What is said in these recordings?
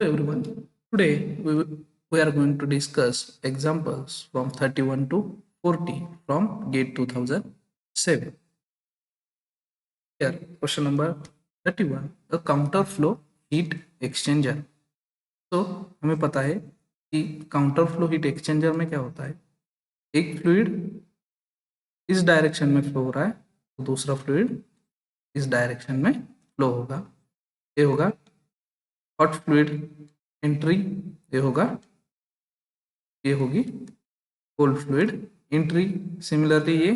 Hello everyone. Today we are going to discuss examples from 31 to 40 from GATE 2007. Here, question number 31, a counter flow heat exchanger. तो हमें पता है कि counter flow heat exchanger में क्या होता है, एक फ्लूइड इस डायरेक्शन में फ्लो हो रहा है तो दूसरा फ्लूइड इस डायरेक्शन में फ्लो होगा। ये होगा हॉट फ्लूइड एंट्री, ये होगा, ये होगी कोल्ड फ्लूइड एंट्री। सिमिलरली ये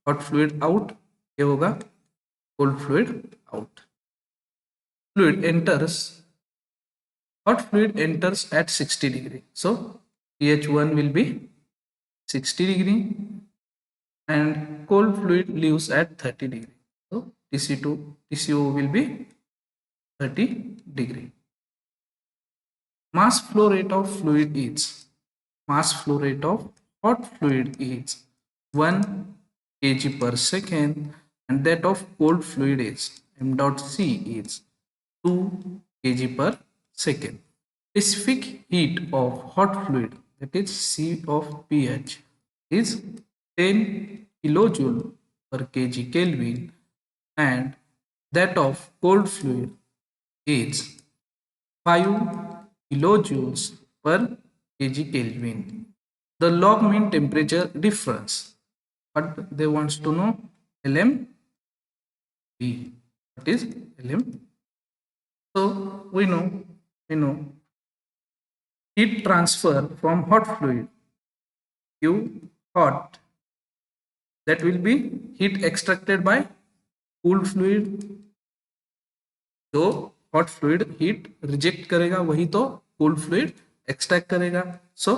हॉट फ्लूइड आउट, ये होगा cold fluid out. Fluid enters, hot fluid enters at 60 degree, so pH1 will be 60 degree and cold fluid leaves at 30 degree, so TCO will be 30 degree. Mass flow rate of fluid is, mass flow rate of hot fluid is 1 kg per second and that of cold fluid is m dot c is 2 kg per second. Specific heat of hot fluid, that is C of pH, is 10 kilojoule per kg Kelvin and that of cold fluid is 5 kilojoules per kg Kelvin. The log mean temperature difference, but they wants to know LMP. What is LM? So we know heat transfer from hot fluid Q hot, that will be heat extracted by cool fluid. जो hot fluid heat reject करेगा वही तो cool fluid extract करेगा. So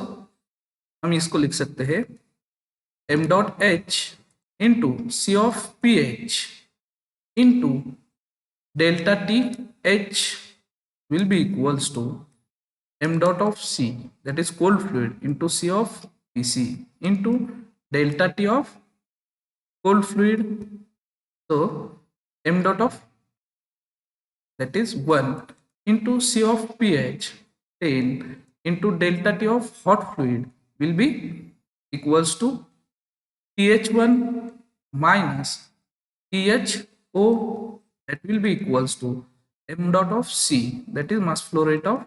हम इसको लिख सकते हैं m dot h into C of pH into delta T h will be equals to m dot of C, that is cold fluid, into C of Pc into delta T of cold fluid. So m dot of, that is 1 into C of pH 10 into delta T of hot fluid will be equals to pH1 minus pHO, that will be equals to m dot of C, that is mass flow rate of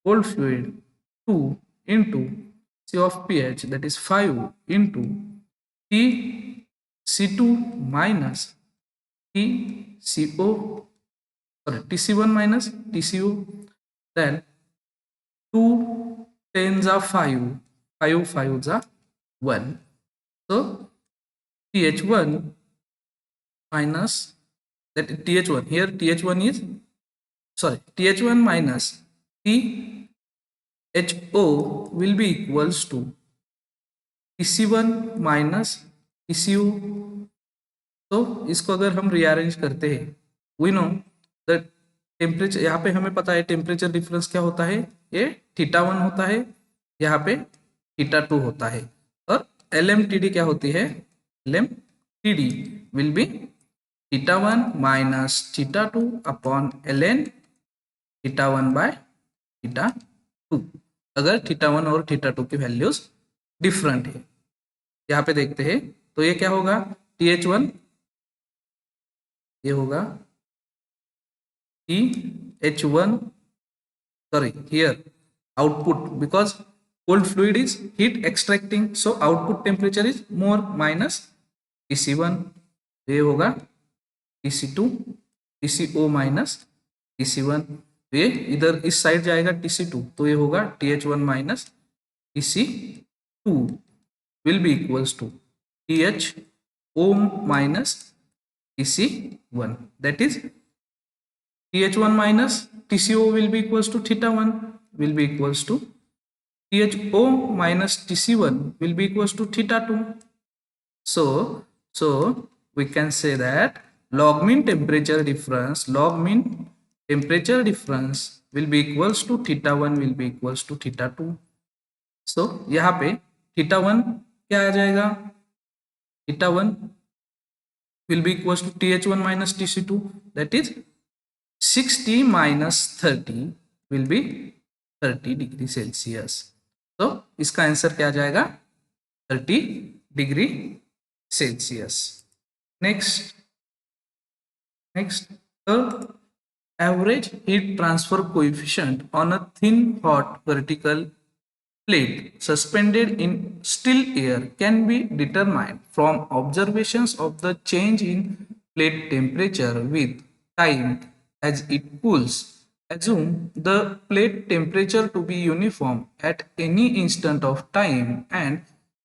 cold fluid, 2 into C of pH, that is 5 into TC2 minus TCO, sorry, TC1 minus TCO, then 2 tens are 5, 5 fives are 1. So TH1 minus, that TH1, here TH1 is, sorry, TH1 minus THO will be equals to TC1 minus TCO. तो इसको अगर हम rearrange करते हैं, we know the temperature, यहाँ पे हमें पता है टेम्परेचर डिफरेंस क्या होता है, ये θ1 होता है, यहाँ पे θ2 होता है, और LMTD क्या होती है, LMTD will be θ1 minus θ2 upon ln θ1 by θ2, अगर θ1 और θ2 की वैल्यूज डिफरेंट है. यहाँ पे देखते हैं तो ये क्या होगा, TH1, ये होगा TH1, sorry, here output, because cold fluid is heat extracting, so output temperature is more, minus TC1, ये होगा TC2, TCO माइनस TC1, ये इधर इस साइड जाएगा TC2, तो ये होगा TH1 minus TC2 will be equals to THO minus TC1, that is TH1 minus TCO will be equals to θ1 will be equals to THO minus TC1 will be equals to θ2. So we can say that log mean temperature difference, log mean temperature difference will be equals to θ1 will be equals to θ2. So यहाँ पे θ1 क्या आ जाएगा, θ1 will be equals to TH1 minus TC2, that is 60 minus 30 will be 30 degree Celsius. तो इसका answer क्या आ जाएगा? 30 degree Celsius. Next the average heat transfer coefficient on a thin hot vertical plate suspended in still air can be determined from observations of the change in plate temperature with time as it cools. Assume the plate temperature to be uniform at any instant of time and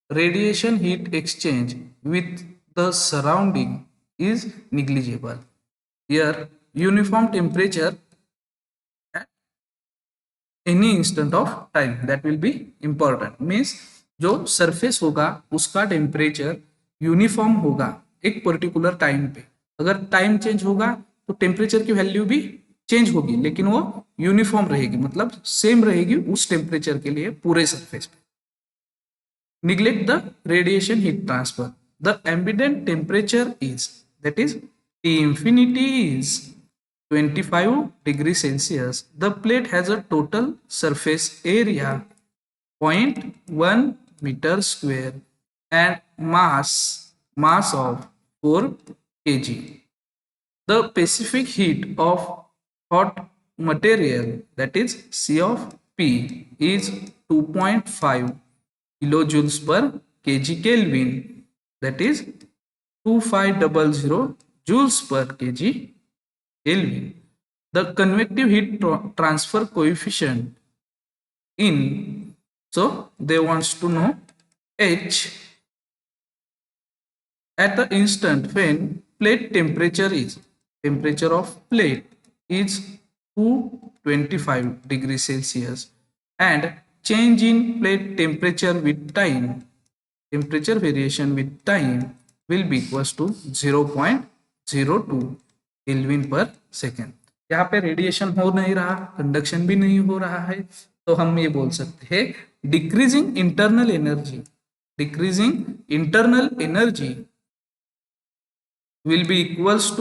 radiation heat exchange with the surrounding is negligible. Here, uniform temperature at any instant of time, that will be important. Means जो surface होगा उसका temperature uniform होगा एक particular time पे। अगर time change होगा तो temperature की वैल्यू भी चेंज होगी, लेकिन वो यूनिफॉर्म रहेगी, मतलब सेम रहेगी उस टेम्परेचर के लिए पूरे सरफेस पे। Neglect the radiation heat transfer. The ambient temperature is, that is T infinity is 25 degrees Celsius. The plate has a total surface area 0.1 meter square and mass of 4 kg. The specific heat of hot material, that is C of P, is 2.5 kilojoules per kg Kelvin, that is 2500 joules per kg Kelvin. The convective heat transfer coefficient in, so they wants to know H at the instant when plate temperature of plate is 225 degrees Celsius and change in plate temperature with time, temperature variation with time will be equals to 0.02 kelvin पर second. यहाँ पे radiation हो नहीं रहा, conduction भी नहीं हो रहा है, तो हम ये बोल सकते हैं decreasing internal energy will be equals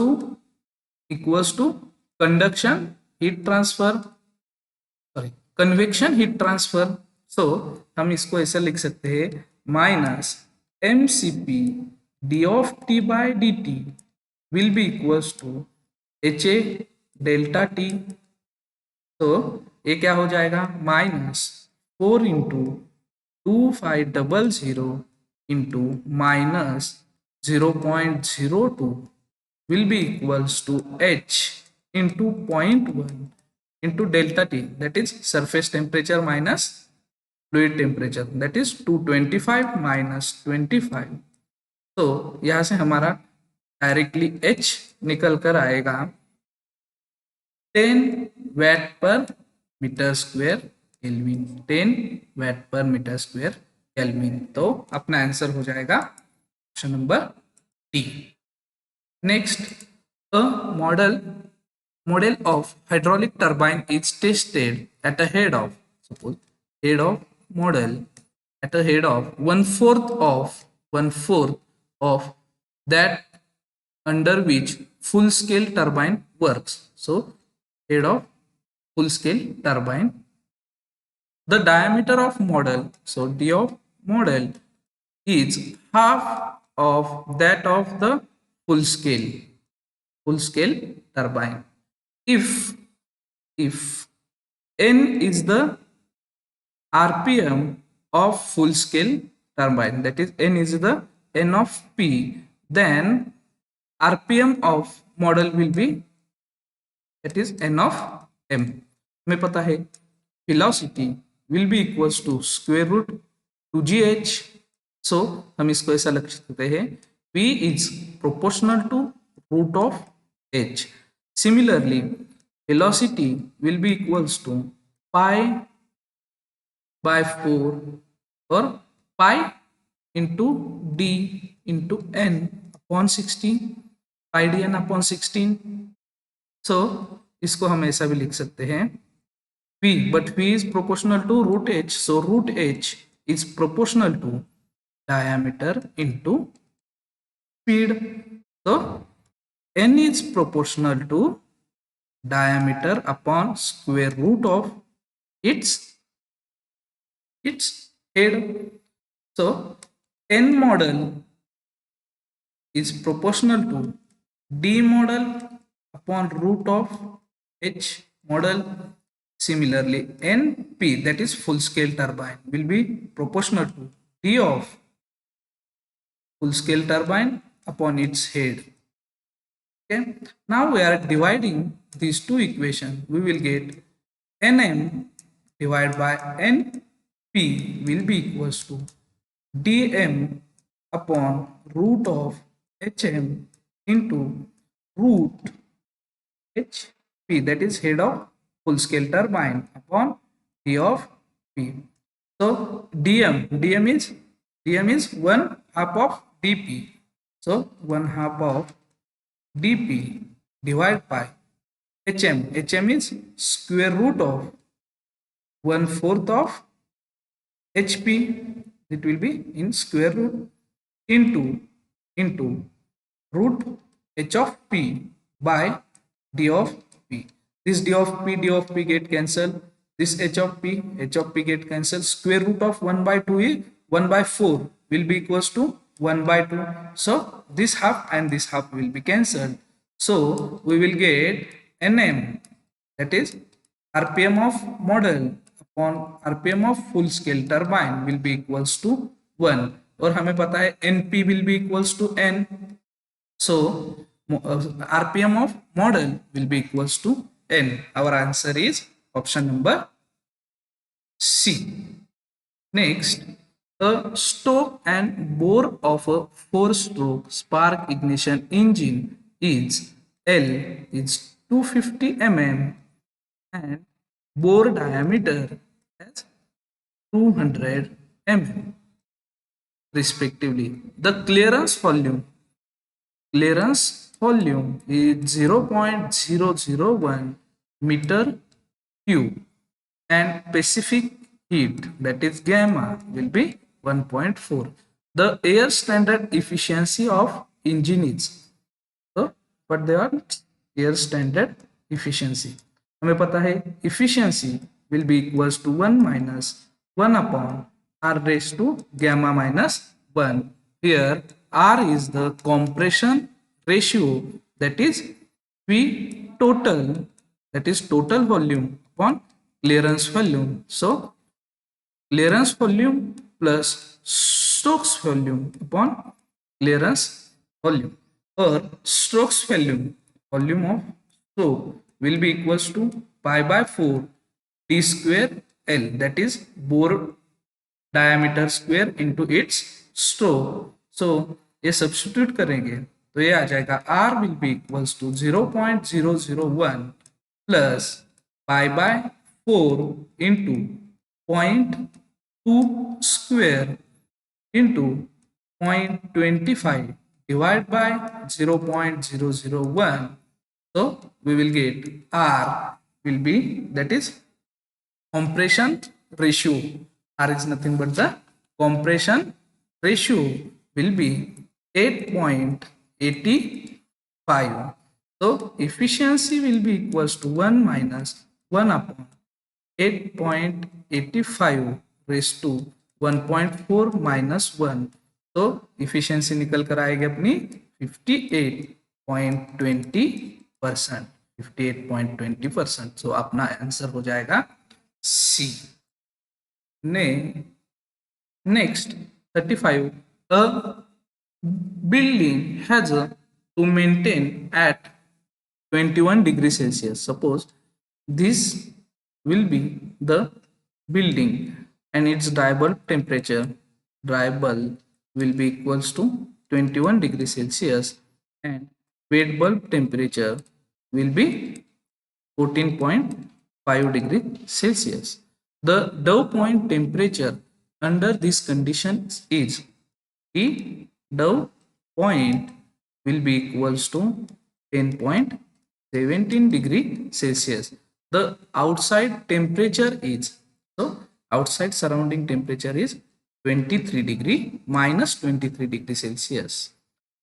to conduction heat transfer, sorry, convection heat transfer. So हम इसको ऐसा लिख सकते हैं minus mcp d of t by dt will be equals to ha delta t. तो ये क्या हो जाएगा minus 4 into 2500 into minus 0.02 will be equals to h into 0.1 into delta t, that is surface temperature minus fluid temperature, that is 225 minus 25. तो यहाँ से हमारा directly h निकल कर आएगा 10 watt per meter square Kelvin, 10 watt per meter square Kelvin. तो अपना answer हो जाएगा option number D. Next, a model of hydraulic turbine is tested at a head of, suppose head of model at a head of one fourth of that under which full scale turbine works. So head of full scale turbine, the diameter of model, so d of model is half of that of the full scale turbine. If n is the rpm of full scale turbine, that is n is the n of p, then rpm of model will be, that is n of m. हमें पता है velocity will be equals to square root 2gh. So हम इसको ऐसा लिख सकते हैं v is proportional to root of h. Similarly, velocity will be equals to pi by 4 or pi into d into n upon 16, pi dn upon 16. So इसको हम ऐसा भी लिख सकते हैं v, but v is proportional to root h, so root h is proportional to diameter into speed. So n is proportional to diameter upon square root of its head. So N model is proportional to D model upon root of H model. Similarly, NP, that is full scale turbine, will be proportional to D of full scale turbine upon its head. Okay. Now we are dividing these two equations. We will get Nm divided by Np will be equals to dm upon root of hm into root hp, that is head of full scale turbine, upon d of p. So dm is 1/2 of dp. So 1/2 of dp divided by hm is square root of 1/4 of hp. It will be in square root into root h of p by d of p. This d of p get cancelled. This h of p get cancelled. Square root of 1 by 2 is 1 by 4 will be equals to 1 by 2. So this half and this half will be cancelled. So we will get Nm, that is RPM of model upon RPM of full scale turbine, will be equals to 1. और हमें पता है NP will be equals to N. So RPM of model will be equals to N. Our answer is option number C. Next, a stroke and bore of a 4-stroke spark ignition engine is L is 250 mm and bore diameter as 200 mm respectively. The clearance volume is 0.001 meter cube and specific heat, that is gamma, will be 1.4. The air standard efficiency of engine is, so what they are, air standard efficiency. हमें पता है efficiency will be equals to 1 minus 1 upon r raised to gamma minus 1. Here r is the compression ratio, that is P total, that is total volume upon clearance volume. So clearance volume plus Stokes volume upon clearance volume, or Stokes volume of stroke will be equals to pi by 4 d square L, that is bore diameter square into its stroke. So ये substitute करेंगे तो ये आ जाएगा R will be equals to 0.001 plus pi by 4 into 0.2 square into 0.25 divided by 0.001. So we will get R will be, that is compression ratio. R is nothing but the compression ratio will be 8.85. So efficiency will be equals to 1 minus 1 upon 8.85 raised to 1.4 minus 1. तो efficiency निकल कर आएगी अपनी 58.20%. 58.20%. So अपना answer हो जाएगा C. Next 35. A building has to maintain at 21 degrees Celsius. Suppose this will be the building and its dry bulb temperature will be equals to 21 degrees Celsius and wet bulb temperature will be 14.5 degrees Celsius. The dew point temperature under these conditions is the dew point will be equals to 10.17 degree Celsius. The outside temperature is, so outside surrounding temperature is 23 degree minus 23 degree Celsius.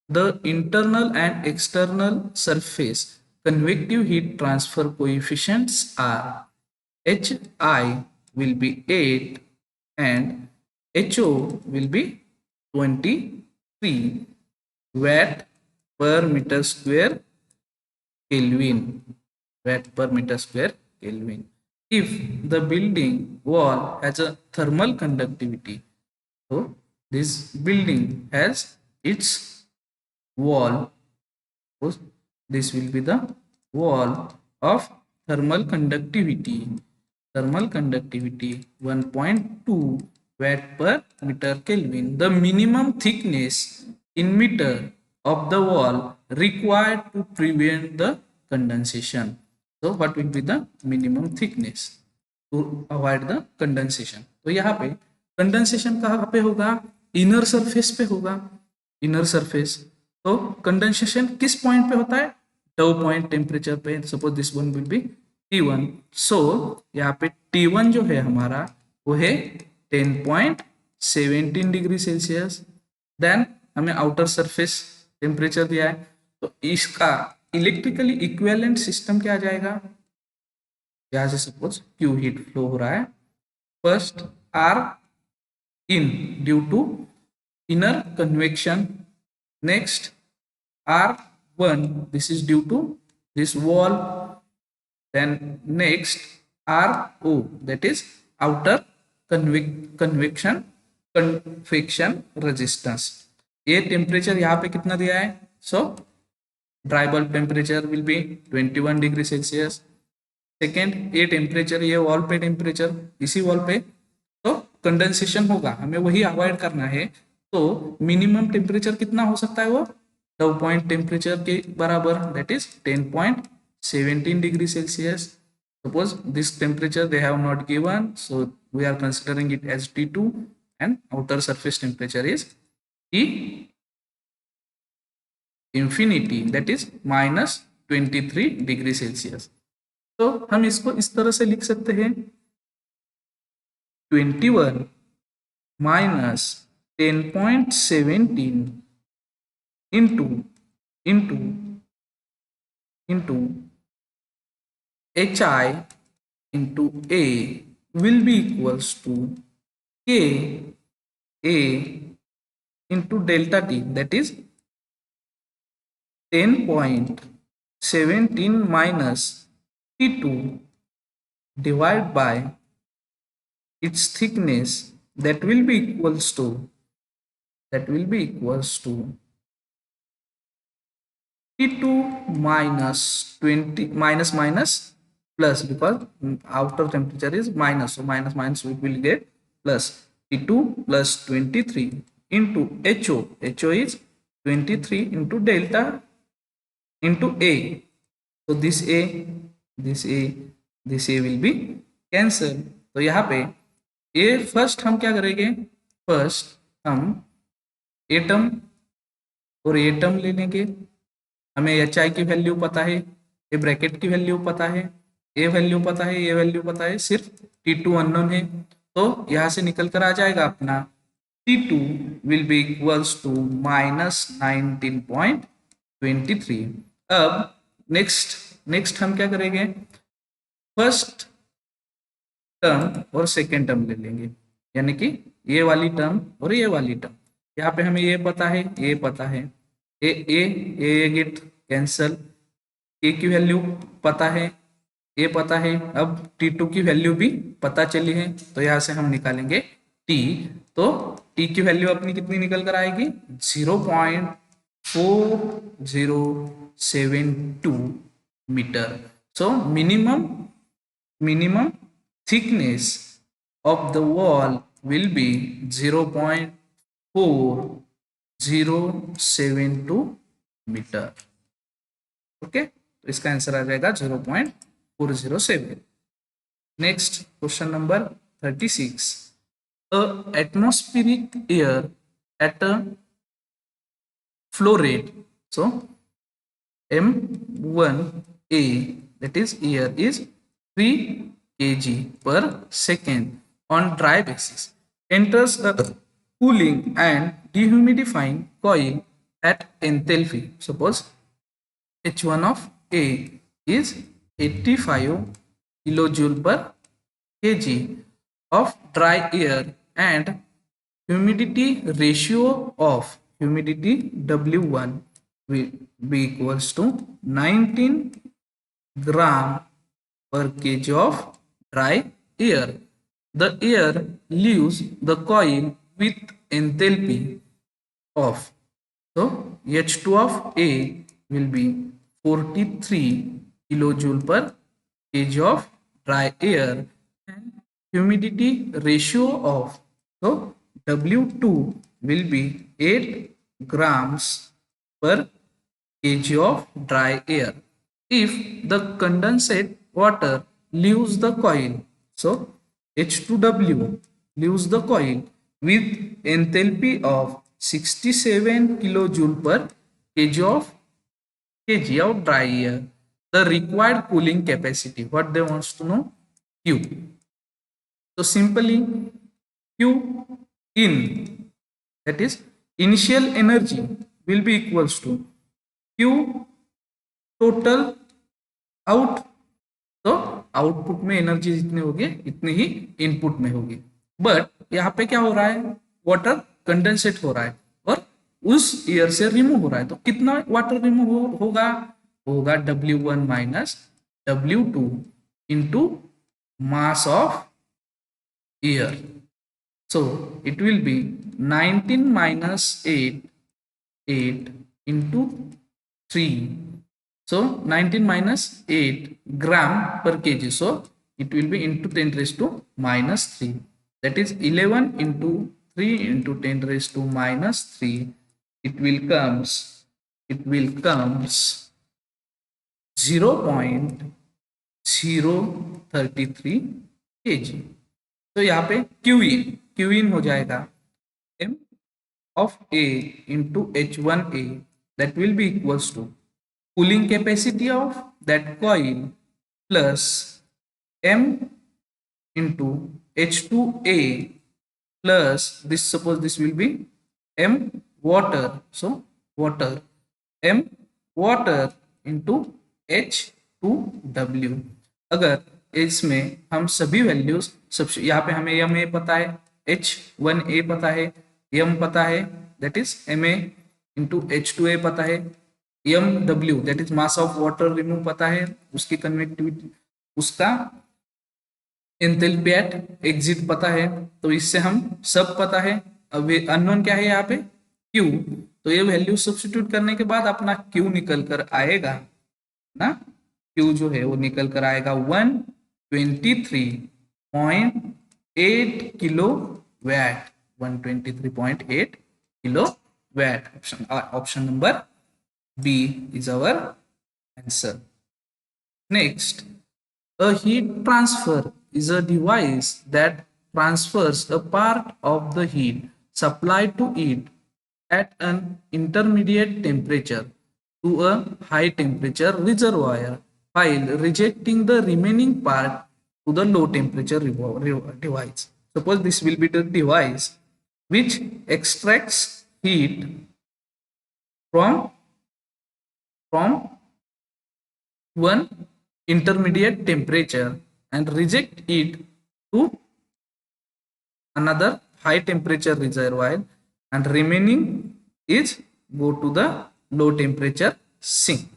The internal and external surface convective heat transfer coefficients are HI will be 8 and HO will be 23 watt per meter square Kelvin. Watt per meter square Kelvin. If the building wall has a thermal conductivity, so this building has its wall, suppose this will be the wall of thermal conductivity. Thermal conductivity 1.2 watt per meter Kelvin. The minimum thickness in meter of the wall required to prevent the condensation. So what will be the minimum thickness to avoid the condensation? तो यहाँ पे condensation कहाँ पे होगा? Inner surface पे होगा. Inner surface. तो condensation किस पॉइंट पे होता है? टो पॉइंट टेम्परेचर पे. Suppose this one will be T1. सो यहाँ पे T1 जो है हमारा वो है 10.17 डिग्री सेल्सियस. देन हमें आउटर सरफेस टेम्परेचर दिया है, तो इसका इलेक्ट्रिकली इक्विवेलेंट सिस्टम क्या आ जाएगा? यहाँ से सपोज क्यू हीट फ्लो हो रहा है. First R in due to inner convection. Next R1, this is due to this wall. Then next RO, that is outer convection resistance. ये टेम्परेचर यहाँ पे कितना दिया है? सो dry bulb temperature will be 21 degree Celsius. Second ये temperature, ये wall पे temperature, इसी वॉल पे तो कंडेंसेशन होगा, हमें वही अवॉइड करना है. तो मिनिमम टेम्परेचर कितना हो सकता है? वो डो पॉइंट टेम्परेचर के बराबर, that is 10.17 degree Celsius. Suppose this temperature they have not given, so we are considering it as T2 and outer surface temperature is T infinity, that is -23 degree Celsius. तो हम इसको इस तरह से लिख सकते हैं 21 minus 10.17 into HI into A will be equals to K A into delta T, that is 10.17 minus T2 divided by its thickness, that will be equals to T2 minus 20 minus plus, because outer temperature is minus, so minus we will get plus T2 plus 23 into HO is 23 into delta into A. So this A will be cancelled. तो यहाँ पे ये first हम क्या करेंगे? First हम a term और a term ले लेंगे. हमें HI की वैल्यू पता है, ए ब्रैकेट की वैल्यू पता है, ए वैल्यू पता है, ये वैल्यू पता है, सिर्फ T2 अननोन है. तो यहाँ से निकल कर आ जाएगा अपना T2 will be equals to -19.23. अब नेक्स्ट हम क्या करेंगे? फर्स्ट टर्म और सेकेंड टर्म ले लेंगे, यानी कि ये वाली टर्म और ये वाली टर्म. यहाँ पे हमें ये पता है, ये पता है, ए गेट कैंसल, ए की वैल्यू पता है, ये पता है. अब T2 की वैल्यू भी पता चली है, तो यहाँ से हम निकालेंगे T. तो T की वैल्यू अपनी कितनी निकल कर आएगी? 0.4072 metre. So minimum thickness of the wall will be 0.4072 metre. Okay, तो इसका आंसर आ जाएगा 0.407. Next question number 36. A atmospheric air at a flow rate, so M1A, that is air, is 3 kg per second on dry basis, enters a cooling and dehumidifying coil at enthalpy. Suppose H1 of A is 85 kilojoule per kg of dry air, and humidity ratio of humidity W1 will be equals to 19 gram per kg of dry air. The air leaves the coil with enthalpy of, so H2 of A will be 43 kilojoule per kg of dry air, and humidity ratio of, so W2 will be 8 grams per kg of dry air. If the condensate water leaves the coil, so H2W leaves the coil with enthalpy of 67 kilojoule per kg of dry air, the required cooling capacity, what they wants to know, Q. So simply Q in, that is initial energy, will be equals to Q total out, तो output में energy जितनी होगी इतनी ही input में होगी, but यहाँ पे क्या हो रहा है, वाटर कंडेंसेट हो रहा है और उस एयर से रिमूव हो रहा है, तो कितना वाटर रिमूव होगा, होगा W1 minus W2 into mass of air, so it will be 19 minus 8 into 3, so 19 minus 8 gram per kg, so it will be into 10 raised to minus 3, that is 11 into 3 into 10 raised to minus 3, it will comes 0.033 kg. तो यहाँ पे Q in हो जाएगा m of A into H1A, that will be equals to cooling capacity of that coil plus m into H2A plus this, suppose this will be m water, so water, m water into H2W. अगर इसमें हम सभी values, सबसे यहाँ पे हमें M A पता है, H1A पता है, एम पता है, that is Ma into H2A पता है, MW that is mass of water remove पता है, उसकी कन्वेक्टिविटी, उसका एंथैल्पी एट एग्जिट पता है, तो इससे हम सब पता है। अब अननोन क्या है यहाँ पे, Q, तो ये वैल्यू सब्स्टिट्यूट करने के बाद अपना Q निकल कर आएगा ना, Q जो है वो निकल कर आएगा 123.8 kilo VAT, 123.8 kilo VAT. Option number B is our answer. Next, a heat transfer is a device that transfers a part of the heat supplied to it at an intermediate temperature to a high temperature reservoir while rejecting the remaining part to the low temperature device. Suppose this will be the device which extracts heat from one intermediate temperature and reject it to another high temperature reservoir, and remaining is go to the low temperature sink.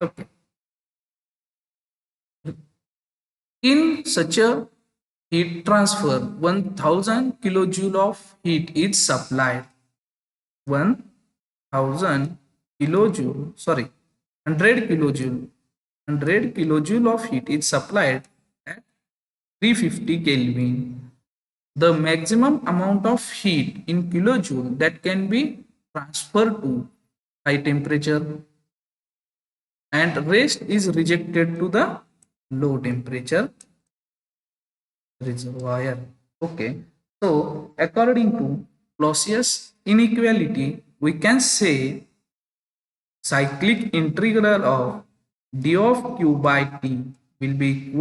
Okay. In such a heat transfer, 1000 kilojoule of heat is supplied. 1000 kilojoule, sorry, 100 kilojoule of heat is supplied at 350 Kelvin. The maximum amount of heat in kilojoule that can be transferred to high temperature and rest is rejected to the low temperature reservoir. Okay, so according to Clausius inequality, we can say cyclic integral of d of q by t will be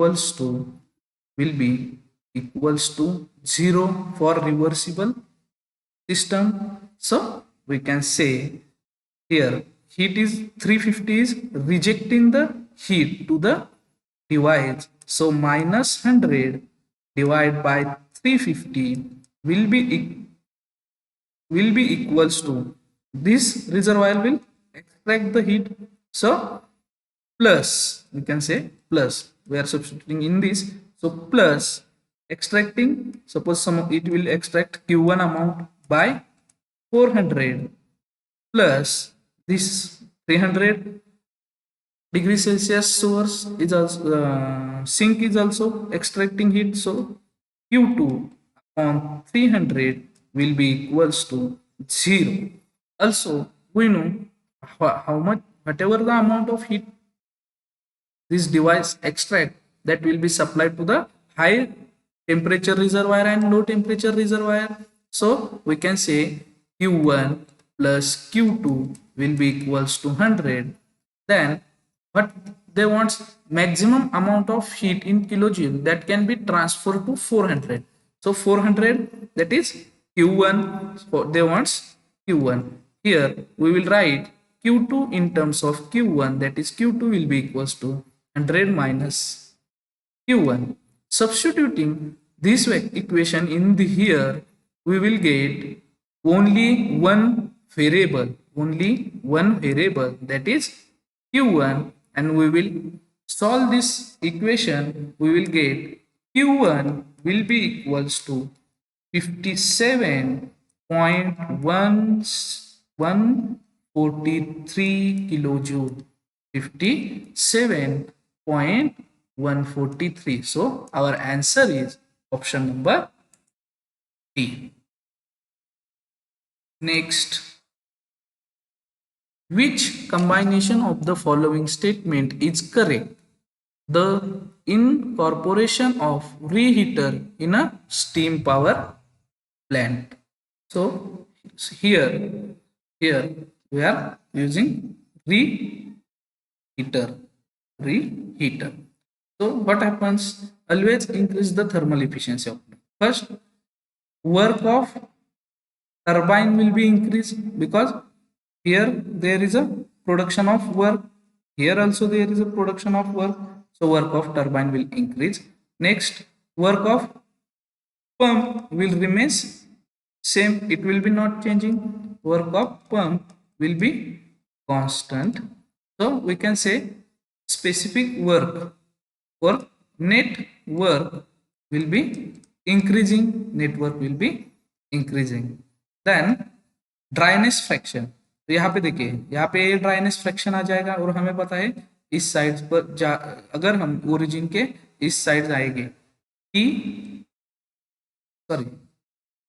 equals to 0 for reversible system. So we can say here heat is 350 is rejecting the heat to the device, so minus 100 divided by 350 will be equals to, this reservoir will extract the heat, so plus, we can say plus, we are substituting in this, so plus extracting, suppose some it will extract q1 amount by 400 plus this 300 degree Celsius source is also sink is also extracting heat, so q2 upon 300 will be equals to 0. Also we know how much, whatever the amount of heat this device extract, that will be supplied to the high temperature reservoir and low temperature reservoir. So we can say q1 plus q2 will be equals to 100. Then what they want, maximum amount of heat in kilojoule that can be transferred to 400. So 400, that is q1, so they want q1. Here we will write q2 in terms of q1, that is q2 will be equals to 100 minus q1. Substituting this equation in the here, we will get only one variable, that is q1, and we will solve this equation. We will get q1 will be equals to 57.1143 kilojoule. 57.143. So our answer is option number D. Next, which combination of the following statement is correct? The incorporation of reheater in a steam power plant. So here we are using reheater. So what happens? Always increase the thermal efficiency of plant. First, work of turbine will be increased, because here there is a production of work, here also there is a production of work, so work of turbine will increase. Next, work of pump will remain same, it will be not changing, work of pump will be constant. So we can say specific work or net work will be increasing, then dryness fraction, तो यहाँ पे देखिए, यहाँ पे dryness fraction आ जाएगा, और हमें पता है इस साइड पर अगर हम ओरिजिन के इस साइड जाएंगे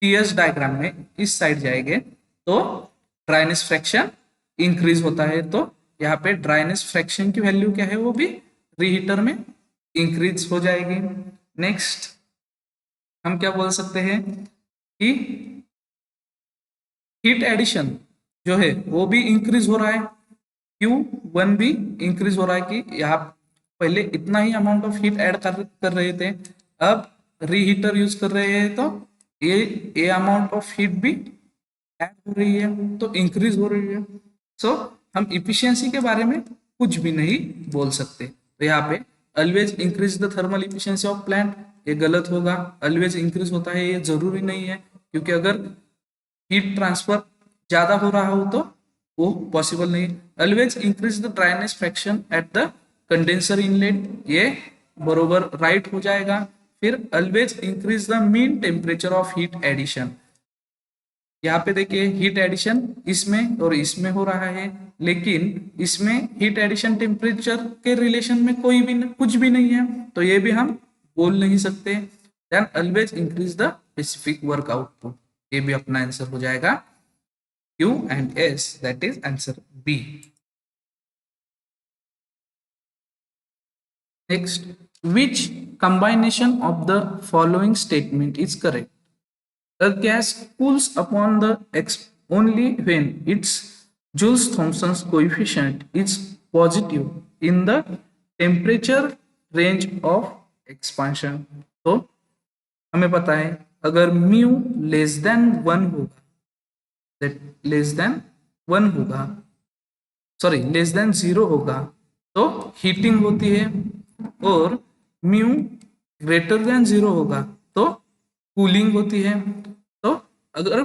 टीएस डायग्राम में इस साइड जाएंगे तो ड्राइनेस फ्रैक्शन इंक्रीज होता है, तो यहाँ पे ड्राइनेस फ्रैक्शन की वैल्यू क्या है, वो भी रीहीटर में इंक्रीज हो जाएगी। नेक्स्ट हम क्या बोल सकते हैं कि हीट एडिशन जो है वो भी इंक्रीज हो रहा है, Q1 भी इंक्रीज हो रहा है, कि यहाँ पहले इतना ही अमाउंट ऑफ हीट ऐड कर रहे थे, अब रीहीटर यूज कर रहे हैं तो ये अमाउंट ऑफ हीट भी ऐड हो रही है, तो इंक्रीज हो रही है। सो हम इफिशियंसी के बारे में कुछ भी नहीं बोल सकते, तो यहाँ पे always increase the thermal efficiency of plant, ये गलत होगा। ऑलवेज इंक्रीज होता है ये जरूरी नहीं है, क्योंकि अगर हीट ट्रांसफर ज्यादा हो रहा हो तो वो पॉसिबल नहीं। Always increase the dryness fraction at the condenser inlet, ये बरोबर राइट हो जाएगा। फिर always increase the mean temperature of heat addition, यहाँ पे देखिए हीट एडिशन इसमें और इसमें हो रहा है, लेकिन इसमें हीट एडिशन टेम्परेचर के रिलेशन में कुछ भी नहीं है, तो ये भी हम बोल नहीं सकते। Then always increase the specific work output, ये भी अपना आंसर हो जाएगा Q and S, that is answer B. Next, which combination of the following statement is correct? A gas cools upon the only when its Joule-Thomson's coefficient is positive in the temperature range of expansion. तो हमें पता है अगर mu less than 1 होगा, less than 0 होगा तो heating होती है, और म्यू ग्रेटर देन 0 होगा तो कूलिंग होती है। तो अगर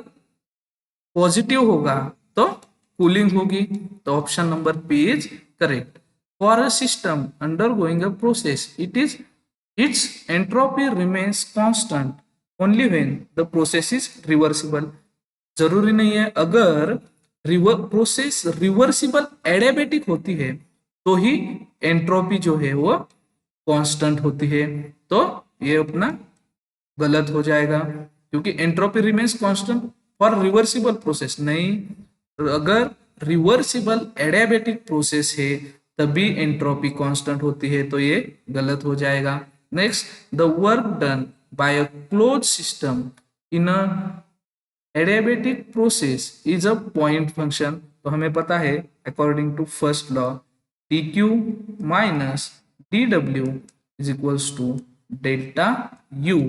पॉजिटिव होगा तो कूलिंग होगी, तो option number B is correct. For a system undergoing a process its entropy remains constant only when the process is reversible। जरूरी नहीं है, अगर प्रोसेस रिवर्सिबल एडियाबेटिक होती है तो ही एंट्रोपी जो है वो कांस्टेंट होती है। तो ये अपना गलत हो जाएगा, क्योंकि entropy remains constant for reversible process नहीं, अगर रिवर्सिबल एडियाबेटिक प्रोसेस है तभी एंट्रोपी कांस्टेंट होती है, तो ये गलत हो जाएगा। Next, the work done by a close system in a adiabatic process is a point function. तो हमें पता है according to first law D Q minus D W is equals to delta U.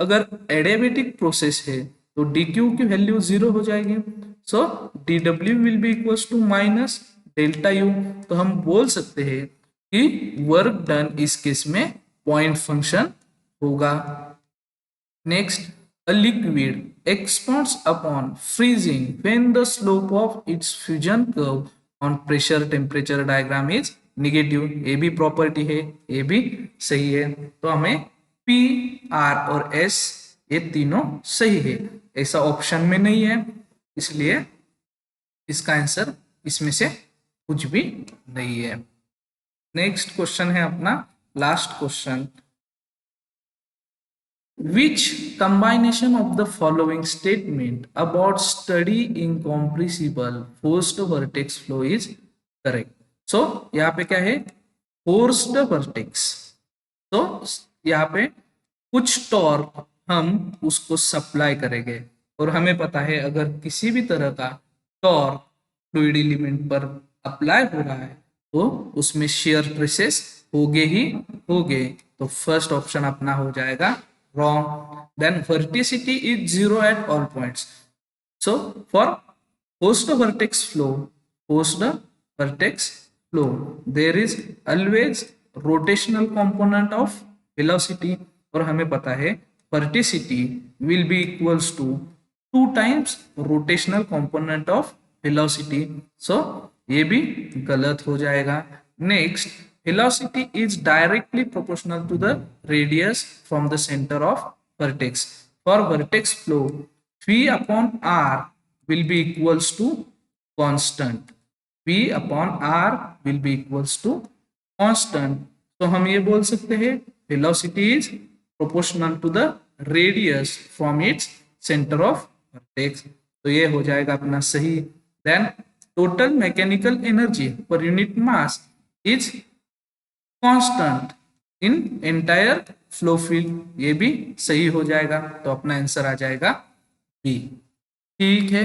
अगर एडियाबेटिक प्रोसेस है तो D Q की value 0 हो जाएगी, so D W will be equals to minus delta U. तो हम बोल सकते हैं कि वर्क डन इस केस में पॉइंट फंक्शन होगा। Next, a liquid expands upon freezing when the slope of its fusion curve on pressure temperature diagram is negative। ये भी प्रॉपर्टी है, ये भी सही है। तो हमें P, R और S ये तीनों सही है, ऐसा ऑप्शन में नहीं है, इसलिए इसका आंसर इसमें से कुछ भी नहीं है। नेक्स्ट क्वेश्चन है अपना last question. Which combination of the following statement about study incompressible forced vertex flow is correct? So यहाँ पे क्या है, forced vertex। तो यहाँ पे कुछ टॉर्क हम उसको सप्लाई करेंगे, और हमें पता है अगर किसी भी तरह का टॉर्क फ्लूइड एलिमेंट पर अप्लाई हो रहा है तो उसमें शेयर स्ट्रेसेस होगे ही होगे। तो फर्स्ट ऑप्शन अपना हो जाएगा wrong। Then verticity is 0 at all points। So for forced vertex flow, there is always rotational component of velocity, और हमें पता है verticity will be equals to 2 times rotational component of velocity। So ये भी गलत हो जाएगा। Next, velocity is directly proportional to the radius from the center of vertex। For vertex flow, V upon R will be equals to constant। V upon R will be equals to constant। तो हम ये बोल सकते हैं velocity is proportional to the radius from its center of vertex। तो ये हो जाएगा अपना सही। Then total mechanical energy per unit mass is constant in entire flow field, ये भी सही हो जाएगा। तो अपना आंसर आ जाएगा बी। ठीक है।